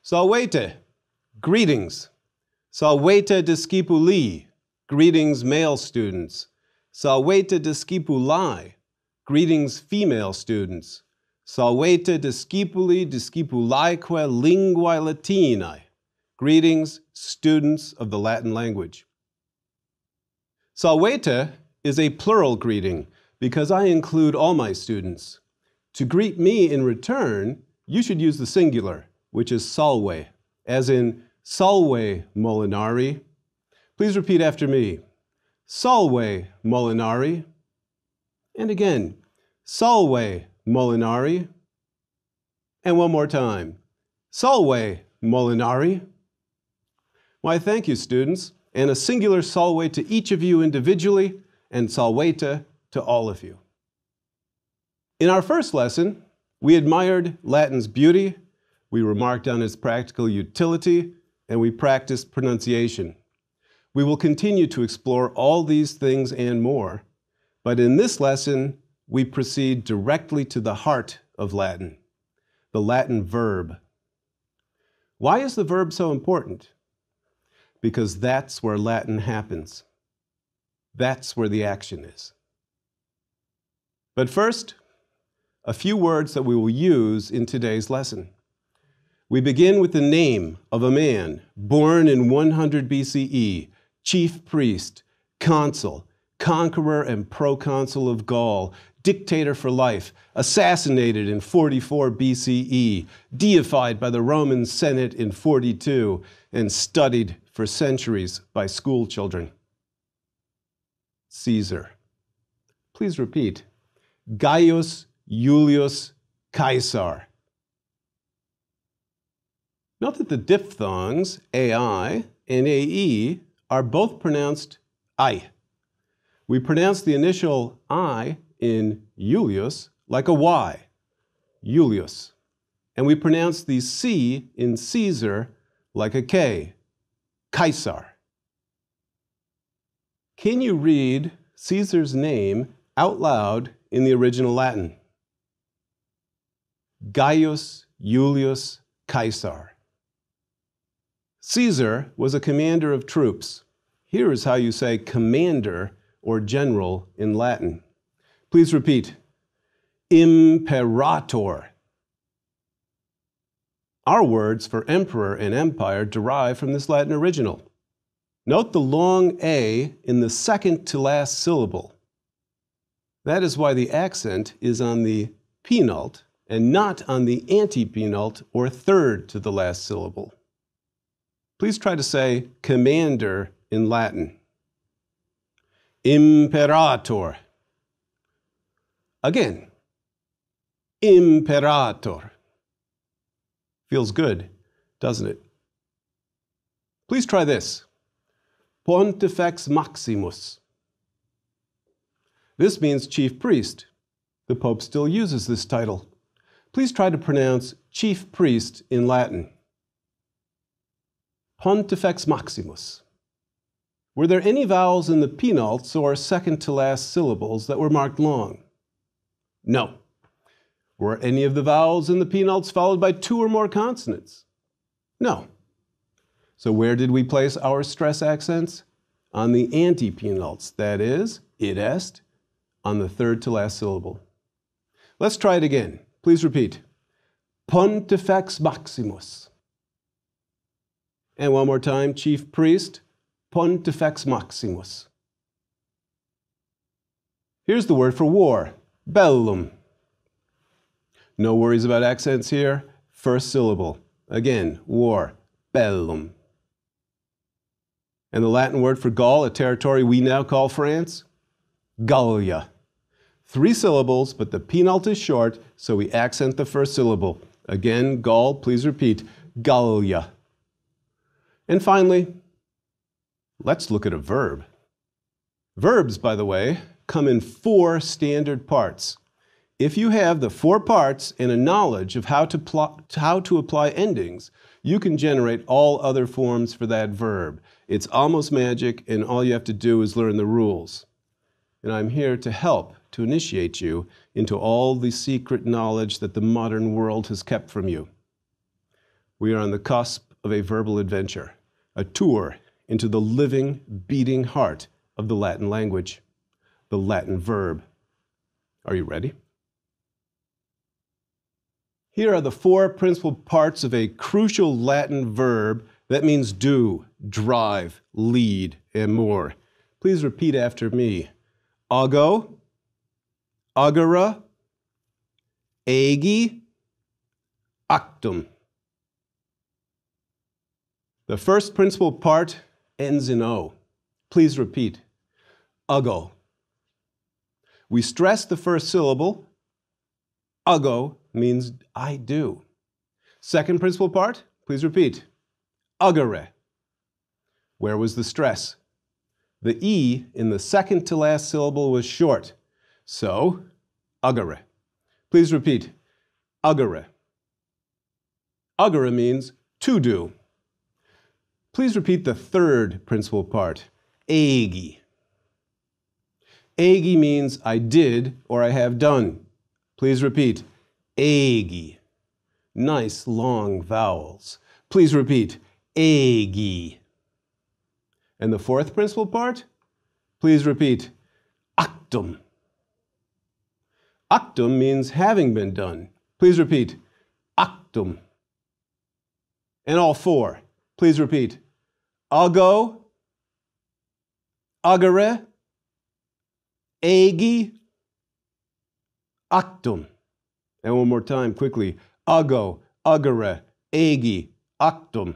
Salvete, greetings. Salvete discipuli, greetings male students. Salvete discipuli, greetings female students. Salvete discipuli discipulique linguae Latinae, greetings students of the Latin language. Salvete is a plural greeting because I include all my students. To greet me in return, you should use the singular, which is salve, as in salve Molinari. Please repeat after me. Salve Molinari. And again, salve Molinari. And one more time. Salve Molinari. Why, thank you, students, and a singular salve to each of you individually, and salvete to all of you. In our first lesson, we admired Latin's beauty, we remarked on its practical utility, and we practiced pronunciation. We will continue to explore all these things and more, but in this lesson, we proceed directly to the heart of Latin, the Latin verb. Why is the verb so important? Because that's where Latin happens. That's where the action is. But first, a few words that we will use in today's lesson. We begin with the name of a man born in 100 BCE, chief priest, consul, conqueror and proconsul of Gaul, dictator for life, assassinated in 44 BCE, deified by the Roman Senate in 42, and studied for centuries by school children. Caesar. Please repeat. Gaius Julius Caesar. Note that the diphthongs AI and AE are both pronounced I. We pronounce the initial I in Julius like a Y, Julius. And we pronounce the C in Caesar like a K, Caesar. Can you read Caesar's name out loud in the original Latin? Gaius Julius Caesar. Caesar was a commander of troops. Here is how you say commander or general in Latin. Please repeat. Imperator. Our words for emperor and empire derive from this Latin original. Note the long A in the second to last syllable. That is why the accent is on the penult and not on the antepenult or third to the last syllable. Please try to say commander in Latin. Imperator. Again. Imperator. Feels good, doesn't it? Please try this. Pontifex Maximus. This means chief priest. The Pope still uses this title. Please try to pronounce chief priest in Latin. Pontifex Maximus. Were there any vowels in the penults or second to last syllables that were marked long? No. Were any of the vowels in the penults followed by two or more consonants? No. So where did we place our stress accents? On the antepenults, that is, id est, on the third to last syllable. Let's try it again. Please repeat. Pontifex Maximus. And one more time, chief priest, Pontifex Maximus. Here's the word for war, bellum. No worries about accents here. First syllable. Again, war, bellum. And the Latin word for Gaul, a territory we now call France? Gallia. 3 syllables, but the penult is short, so we accent the first syllable. Again, Gaul, please repeat, Gallia. And finally, let's look at a verb. Verbs, by the way, come in 4 standard parts. If you have the 4 parts and a knowledge of how to apply endings, you can generate all other forms for that verb. It's almost magic, and all you have to do is learn the rules. And I'm here to help, to initiate you into all the secret knowledge that the modern world has kept from you. We are on the cusp of a verbal adventure, a tour into the living, beating heart of the Latin language, the Latin verb. Are you ready? Here are the 4 principal parts of a crucial Latin verb that means do, drive, lead, and more. Please repeat after me. Ago, agere, egi, actum. The first principal part ends in O. Please repeat. Ago. We stress the first syllable. Ago means I do. Second principal part, please repeat. Agere. Where was the stress? The E in the second to last syllable was short. So, agere. Please repeat. Agere. Agere means to do. Please repeat the third principal part. Egi. Egi means I did or I have done. Please repeat. Egi. Nice long vowels. Please repeat. Egi. And the fourth principal part? Please repeat. Actum. Actum means having been done. Please repeat. Actum. And all 4. Please repeat. Ago, agere, egi, actum. And one more time, quickly. Ago, agere, egi, actum.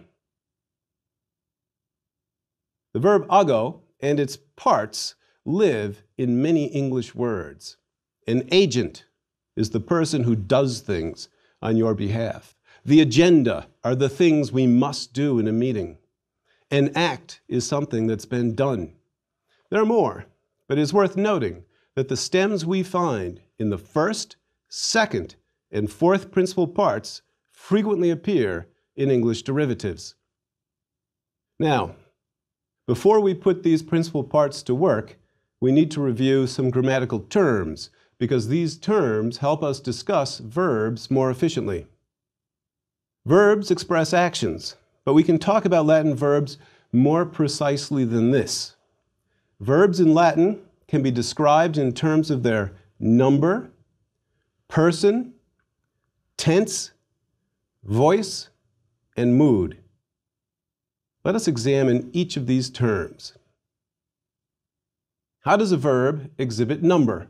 The verb ago and its parts live in many English words. An agent is the person who does things on your behalf. The agenda are the things we must do in a meeting. An act is something that's been done. There are more, but it's worth noting that the stems we find in the first, second, and fourth principal parts frequently appear in English derivatives. Now, before we put these principal parts to work, we need to review some grammatical terms because these terms help us discuss verbs more efficiently. Verbs express actions, but we can talk about Latin verbs more precisely than this. Verbs in Latin can be described in terms of their number, person, tense, voice, and mood. Let us examine each of these terms. How does a verb exhibit number?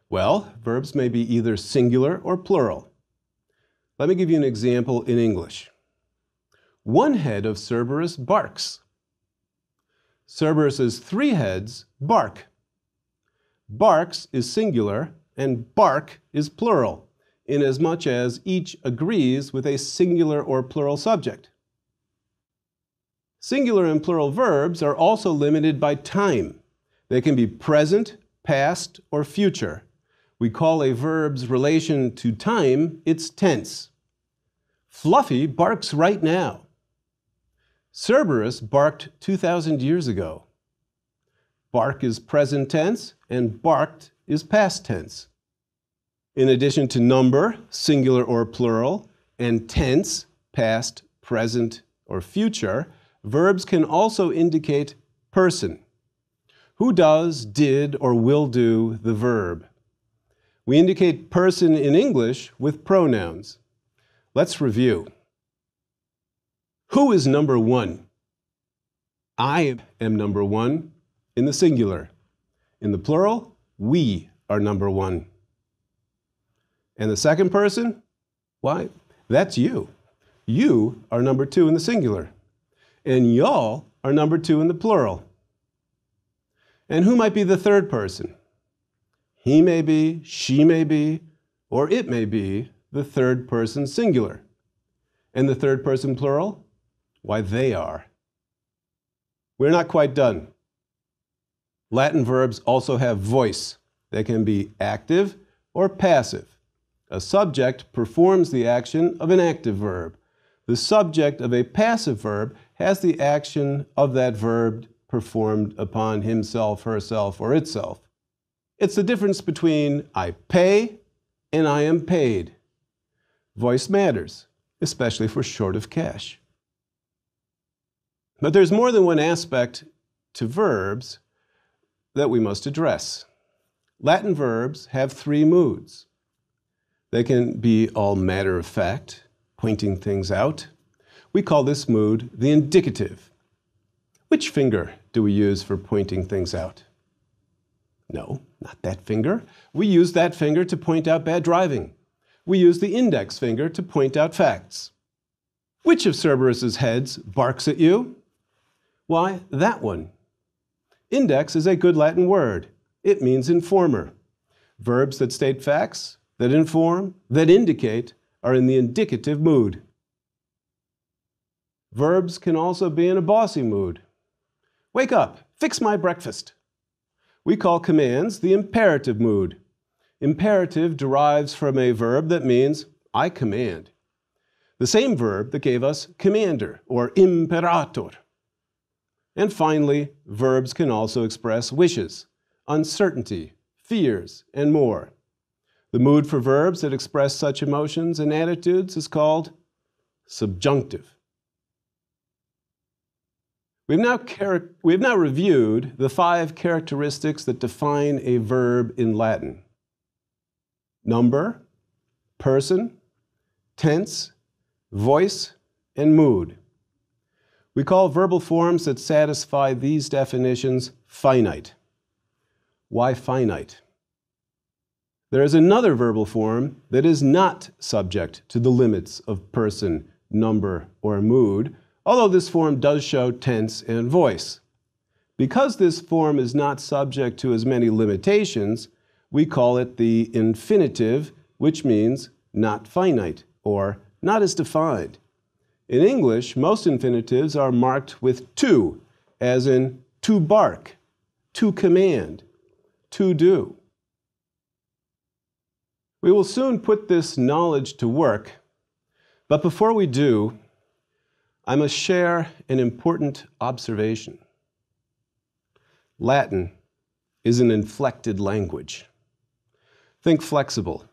Well, verbs may be either singular or plural. Let me give you an example in English. One head of Cerberus barks. Cerberus's 3 heads bark. Barks is singular and bark is plural, inasmuch as each agrees with a singular or plural subject. Singular and plural verbs are also limited by time. They can be present, past, or future. We call a verb's relation to time its tense. Fluffy barks right now. Cerberus barked 2,000 years ago. Bark is present tense and barked is past tense. In addition to number, singular or plural, and tense, past, present, or future, verbs can also indicate person. Who does, did, or will do the verb? We indicate person in English with pronouns. Let's review. Who is number 1? I am number 1 in the singular. In the plural, we are number 1. And the second person? Why, that's you. You are number 2 in the singular. And y'all are number 2 in the plural. And who might be the third person? He may be, she may be, or it may be the third person singular. And the third person plural? Why, they are. We're not quite done. Latin verbs also have voice. They can be active or passive. A subject performs the action of an active verb. The subject of a passive verb has the action of that verb performed upon himself, herself, or itself. It's the difference between I pay and I am paid. Voice matters. especially if we're short of cash. But there's more than one aspect to verbs that we must address. Latin verbs have three moods. They can be all matter of fact, pointing things out. We call this mood the indicative. Which finger do we use for pointing things out? No, not that finger. We use that finger to point out bad driving. We use the index finger to point out facts. Which of Cerberus's heads barks at you? Why, that one. Index is a good Latin word. It means informer. Verbs that state facts, that inform, that indicate, are in the indicative mood. Verbs can also be in a bossy mood. Wake up, fix my breakfast. We call commands the imperative mood. Imperative derives from a verb that means I command. The same verb that gave us commander or imperator. And finally, verbs can also express wishes, uncertainty, fears, and more. The mood for verbs that express such emotions and attitudes is called subjunctive. We've now reviewed the 5 characteristics that define a verb in Latin: number, person, tense, voice, and mood. We call verbal forms that satisfy these definitions finite. Why finite? There is another verbal form that is not subject to the limits of person, number, or mood, although this form does show tense and voice. Because this form is not subject to as many limitations, we call it the infinitive, which means not finite, or not as defined. In English, most infinitives are marked with to, as in to bark, to command, to do. We will soon put this knowledge to work, but before we do, I must share an important observation. Latin is an inflected language. Think flexible.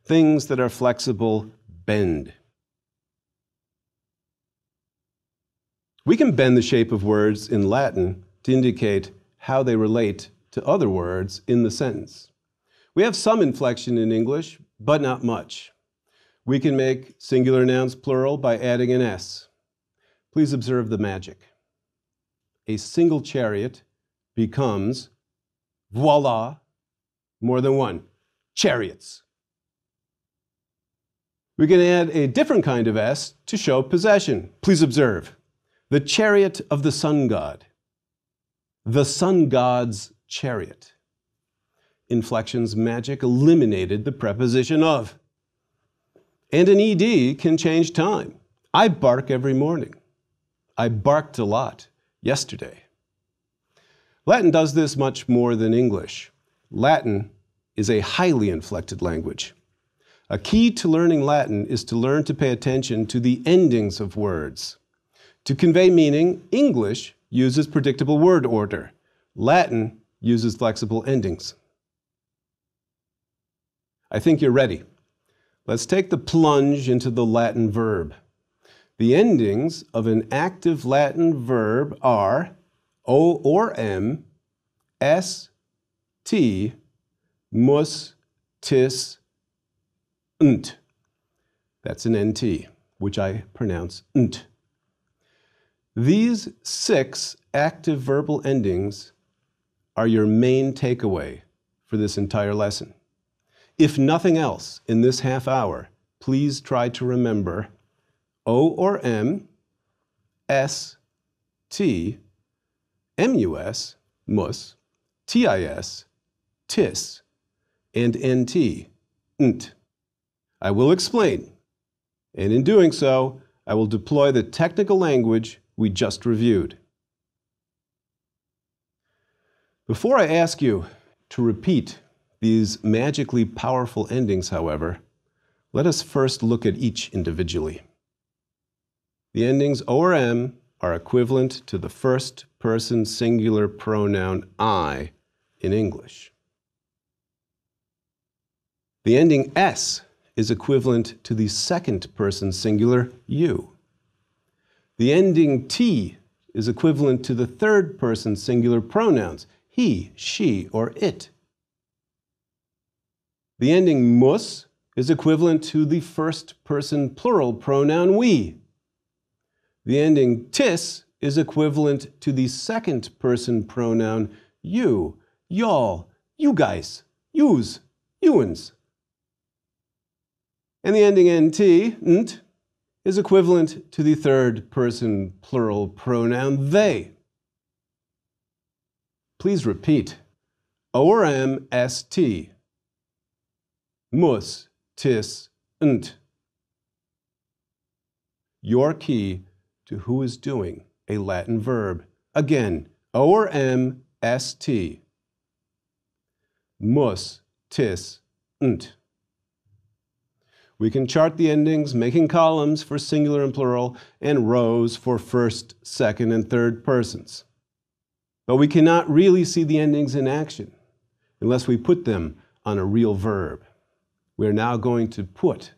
Things that are flexible bend. We can bend the shape of words in Latin to indicate how they relate to other words in the sentence. We have some inflection in English, but not much. We can make singular nouns plural by adding an S. Please observe the magic. A single chariot becomes, voila, more than one, chariots. We can add a different kind of S to show possession. Please observe. The chariot of the sun god. The sun god's chariot. Inflection's magic eliminated the preposition of. And an ED can change time. I bark every morning. I barked a lot yesterday. Latin does this much more than English. Latin is a highly inflected language. A key to learning Latin is to learn to pay attention to the endings of words. To convey meaning, English uses predictable word order. Latin uses flexible endings. I think you're ready. Let's take the plunge into the Latin verb. The endings of an active Latin verb are O or M, S, T, mus, tis, nt. That's an NT, which I pronounce nt. These 6 active verbal endings are your main takeaway for this entire lesson. If nothing else in this half hour, please try to remember O or M, S, T, mus, mus, tis, tis, and nt, nt. I will explain, and in doing so, I will deploy the technical language we just reviewed. Before I ask you to repeat these magically powerful endings, however, let us first look at each individually. The endings O or M are equivalent to the first person singular pronoun I in English. The ending S is equivalent to the second person singular you. The ending T is equivalent to the third person singular pronouns he, she, or it. The ending mus is equivalent to the first person plural pronoun we. The ending tis is equivalent to the second person pronoun you, y'all, you guys, yous, youans. And the ending nt is equivalent to the third person plural pronoun they. Please repeat. O-R-M, S-T. Mus, tis, nt. Your key to who is doing a Latin verb. Again, O-R-M, S-T. Mus, tis, nt. We can chart the endings, making columns for singular and plural, and rows for first, second, and third persons. But we cannot really see the endings in action unless we put them on a real verb. We are now going to put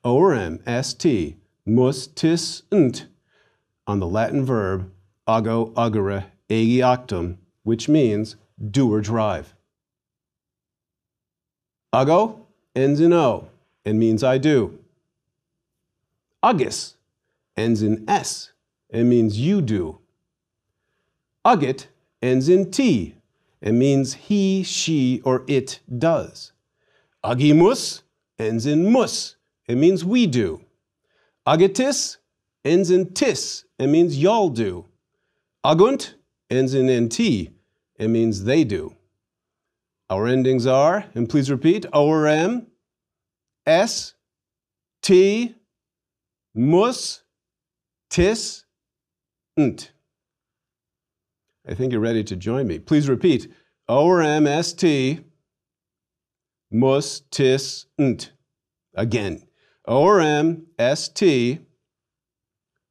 O-R-M, S-T, mus, tis, nt, on the Latin verb ago, agere, egi actum, which means do or drive. Ago ends in O and means I do. Agis ends in S and means you do. Agit ends in T and means he, she, or it does. Agimus ends in mus and means we do. Agitis ends in tis and means y'all do. Agunt ends in nt and means they do. Our endings are, and please repeat, O-R-M, S, T, mus, tis, nt. I think you're ready to join me. Please repeat. O-R-M, S-T, mus, tis, nt. Again. O-R-M, S-T,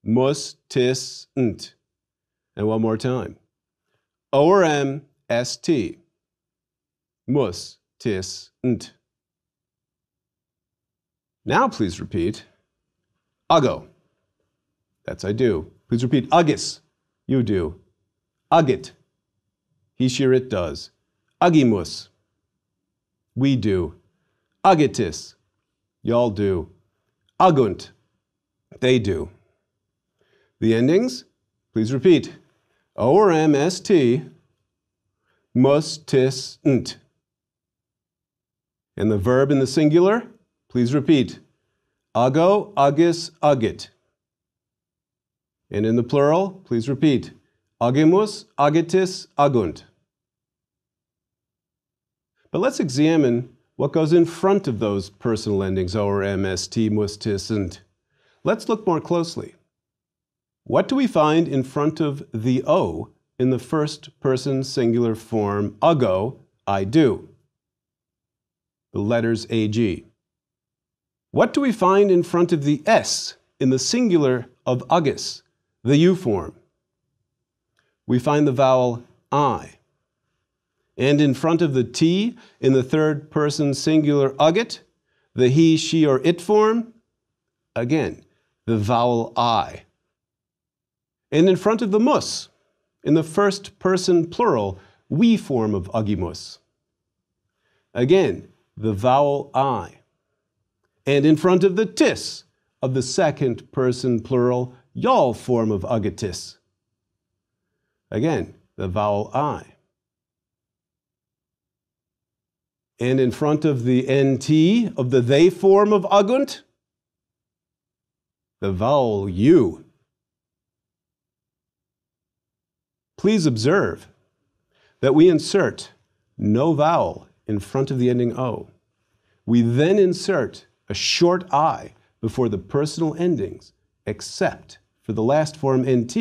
mus, tis, nt. And one more time. O-R-M, S-T, mus, tis, nt. Now please repeat, ago. That's I do. Please repeat, agis. You do. Agit. He, she, or it does. Agimus. We do. Agitis. Y'all do. Agunt. They do. The endings, please repeat. O-R-M, S-T, mus, tis, nt. And the verb in the singular, please repeat. Ago, agis, agit. And in the plural, please repeat. Agimus, agitis, agunt. But let's examine what goes in front of those personal endings, O-R-M, S-T, mus, tis, nt. Let's look more closely. What do we find in front of the O in the first person singular form, ago, I do? The letters A-G. What do we find in front of the S in the singular of agis, the U form? We find the vowel I. And in front of the T in the third person singular agit, the he, she, or it form, again, the vowel I. And in front of the mus, in the first person plural, we form of agimus, again, the vowel I. And in front of the tis of the second person plural, y'all form of agitis, again, the vowel I. And in front of the nt of the they form of agunt, the vowel U. Please observe that we insert no vowel in front of the ending O. We then insert a short I before the personal endings, except for the last form nt,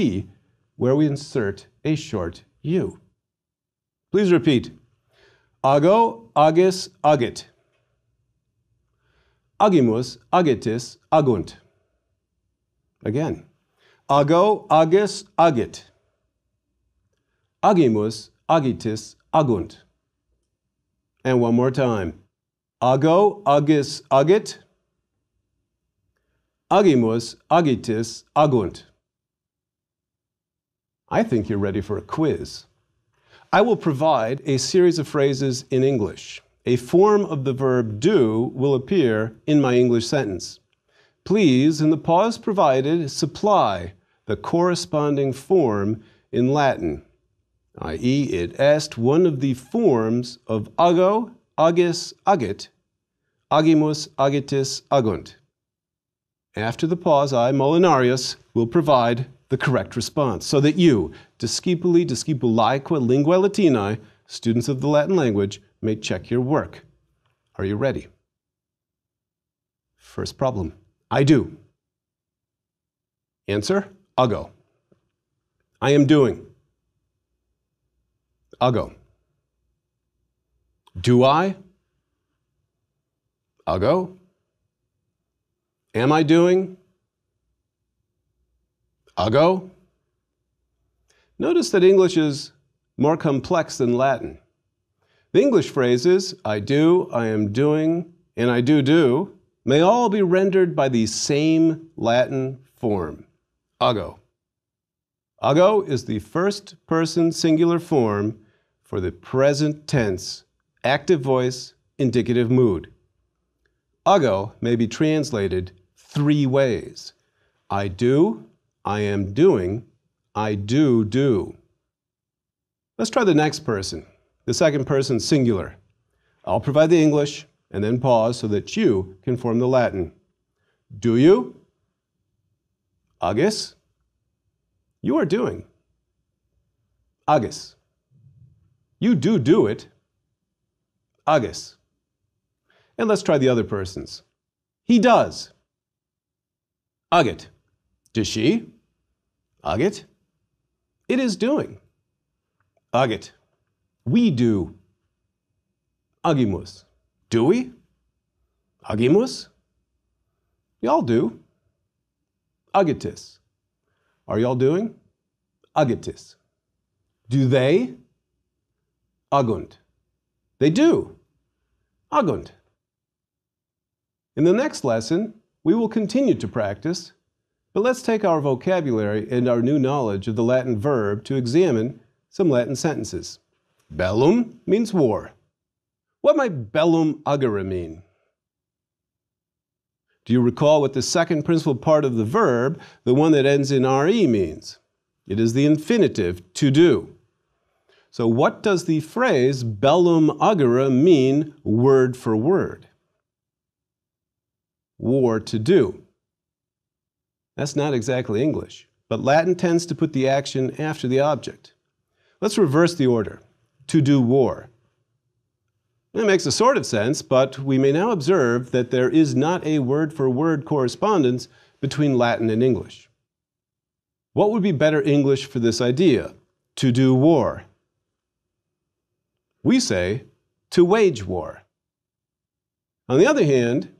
where we insert a short U. Please repeat. Ago, agis, agit. Agimus, agitis, agunt. Again. Ago, agis, agit. Agimus, agitis, agunt. And one more time. Ago, agis, agit. Agimus, agitis, agunt. I think you're ready for a quiz. I will provide a series of phrases in English. A form of the verb do will appear in my English sentence. Please, in the pause provided, supply the corresponding form in Latin, i.e., it asked one of the forms of ago, agis, agit, agimus, agitis, agunt. After the pause, I, Molinarius, will provide the correct response so that you, discipuli, discipulaeque, linguae Latinae, students of the Latin language, may check your work. Are you ready? First problem. I do. Answer, ago. I am doing. Ago. Do I? Ago. Am I doing? Ago. Notice that English is more complex than Latin. The English phrases, I do, I am doing, and I do, may all be rendered by the same Latin form, ago. Ago is the first person singular form for the present tense, active voice, indicative mood. Ago may be translated 3 ways. I do, I am doing, I do. Let's try the next person, the second person singular. I'll provide the English and then pause so that you can form the Latin. Do you? Agis? You are doing. Agis. You do it. Agis. And let's try the other persons. He does. Agit. Does she? Agit. It is doing. Agit. We do. Agimus. Do we? Agimus? Y'all do. Agitis. Are y'all doing? Agitis. Do they? Agunt. They do. Agunt. In the next lesson, we will continue to practice, but let's take our vocabulary and our new knowledge of the Latin verb to examine some Latin sentences. Bellum means war. What might bellum agere mean? Do you recall what the second principal part of the verb, the one that ends in re, means? It is the infinitive, to do. So what does the phrase bellum agere mean word for word? War to do. That's not exactly English, but Latin tends to put the action after the object. Let's reverse the order. To do war. That makes a sort of sense, but we may now observe that there is not a word-for-word correspondence between Latin and English. What would be better English for this idea? To do war. We say, to wage war. On the other hand,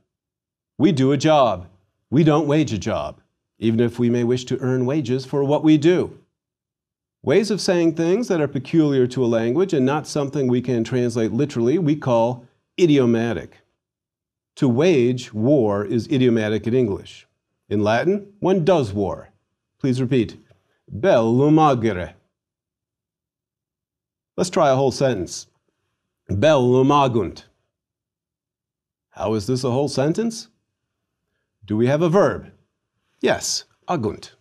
we do a job. We don't wage a job, even if we may wish to earn wages for what we do. Ways of saying things that are peculiar to a language and not something we can translate literally, we call idiomatic. To wage war is idiomatic in English. In Latin, one does war. Please repeat. Bellum agere. Let's try a whole sentence. Bellum agunt. How is this a whole sentence? Do we have a verb? Yes, agunt.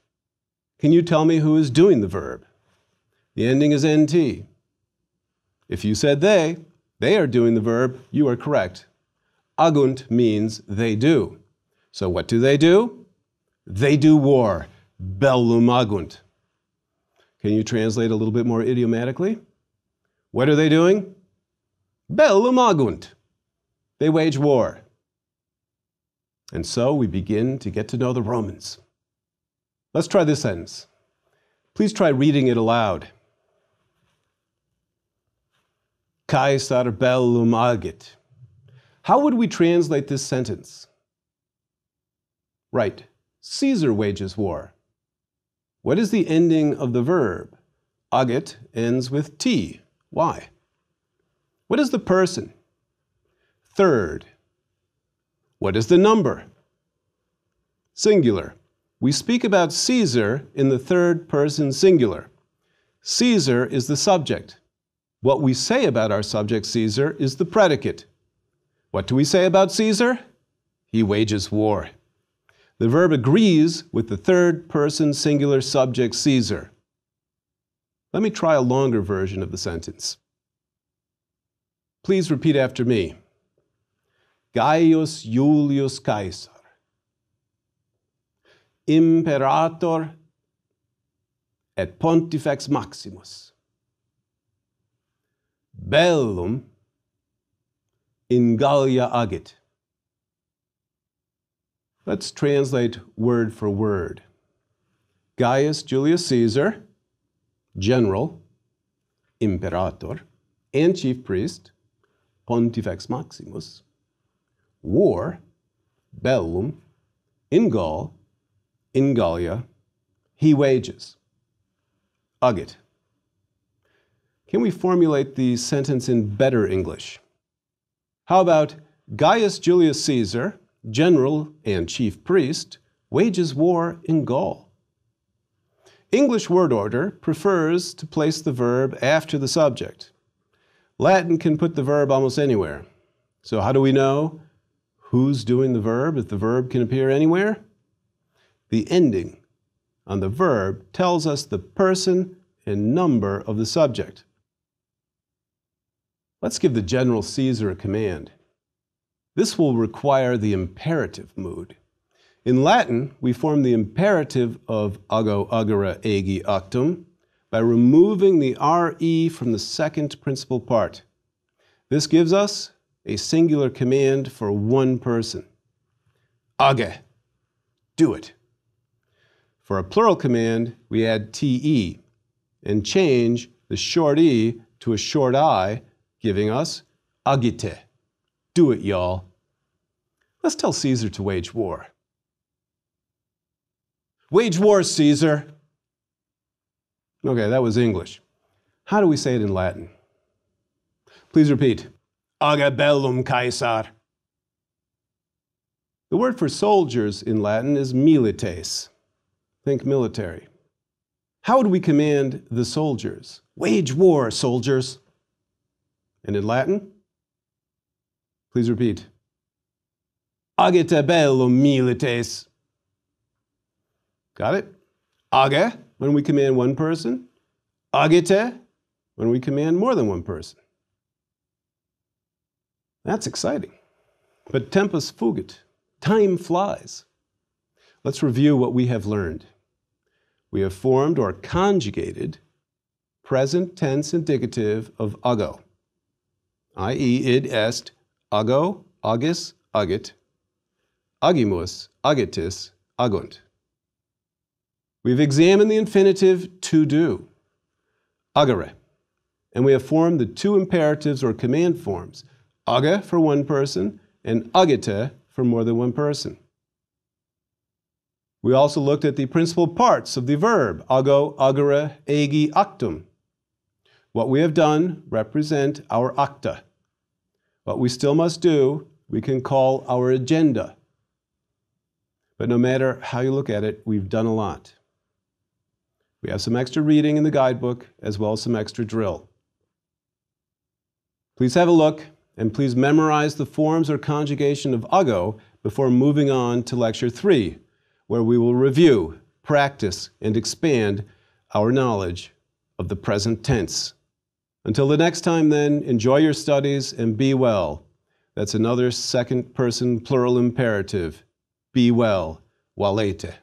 Can you tell me who is doing the verb? The ending is nt. If you said they are doing the verb, you are correct. Agunt means they do. So what do? They do war. Bellum agunt. Can you translate a little bit more idiomatically? What are they doing? Bellum agunt. They wage war. And so we begin to get to know the Romans. Let's try this sentence. Please try reading it aloud. Caesar bellum agit. How would we translate this sentence? Right, Caesar wages war. What is the ending of the verb? Agit ends with T. Why? What is the person? Third. What is the number? singular. We speak about Caesar in the third person singular. Caesar is the subject. What we say about our subject Caesar is the predicate. What do we say about Caesar? He wages war. The verb agrees with the third person singular subject Caesar. Let me try a longer version of the sentence. Please repeat after me. Gaius Julius Caesar, Imperator et Pontifex Maximus, bellum in Gallia agit. Let's translate word for word. Gaius Julius Caesar, general, imperator, and chief priest, Pontifex Maximus, war, bellum, in Gaul, in Gallia, he wages, agit. Can we formulate the sentence in better English? How about Gaius Julius Caesar, general and chief priest, wages war in Gaul? English word order prefers to place the verb after the subject. Latin can put the verb almost anywhere. So how do we know who's doing the verb if the verb can appear anywhere? The ending on the verb tells us the person and number of the subject. Let's give the General Caesar a command. This will require the imperative mood. In Latin, we form the imperative of ago, agere, agi, actum by removing the re from the second principal part. This gives us a singular command for one person. Age, do it. For a plural command, we add te and change the short e to a short I, giving us agite. Do it, y'all. Let's tell Caesar to wage war. Wage war, Caesar. Okay, that was English. How do we say it in Latin? Please repeat. Age bellum Caesar. The word for soldiers in Latin is milites. Think military. How would we command the soldiers? Wage war, soldiers. And in Latin? Please repeat. Agite bellum milites. Got it? Age, when we command one person. Agite, when we command more than one person. That's exciting. But tempus fugit. Time flies. Let's review what we have learned. We have formed or conjugated present tense indicative of ago, i.e. id est, ago, agis, agit, agimus, agitis, agunt. We've examined the infinitive to do, agere, and we have formed the two imperatives or command forms, age for one person and agite for more than one person. We also looked at the principal parts of the verb, ago, agere, agi, actum. What we have done represent our acta. What we still must do, we can call our agenda. But no matter how you look at it, we've done a lot. We have some extra reading in the guidebook, as well as some extra drill. Please have a look, and please memorize the forms or conjugation of ago before moving on to Lecture 3, where we will review, practice, and expand our knowledge of the present tense. Until the next time then, enjoy your studies and be well. That's another second person plural imperative. Be well, walete.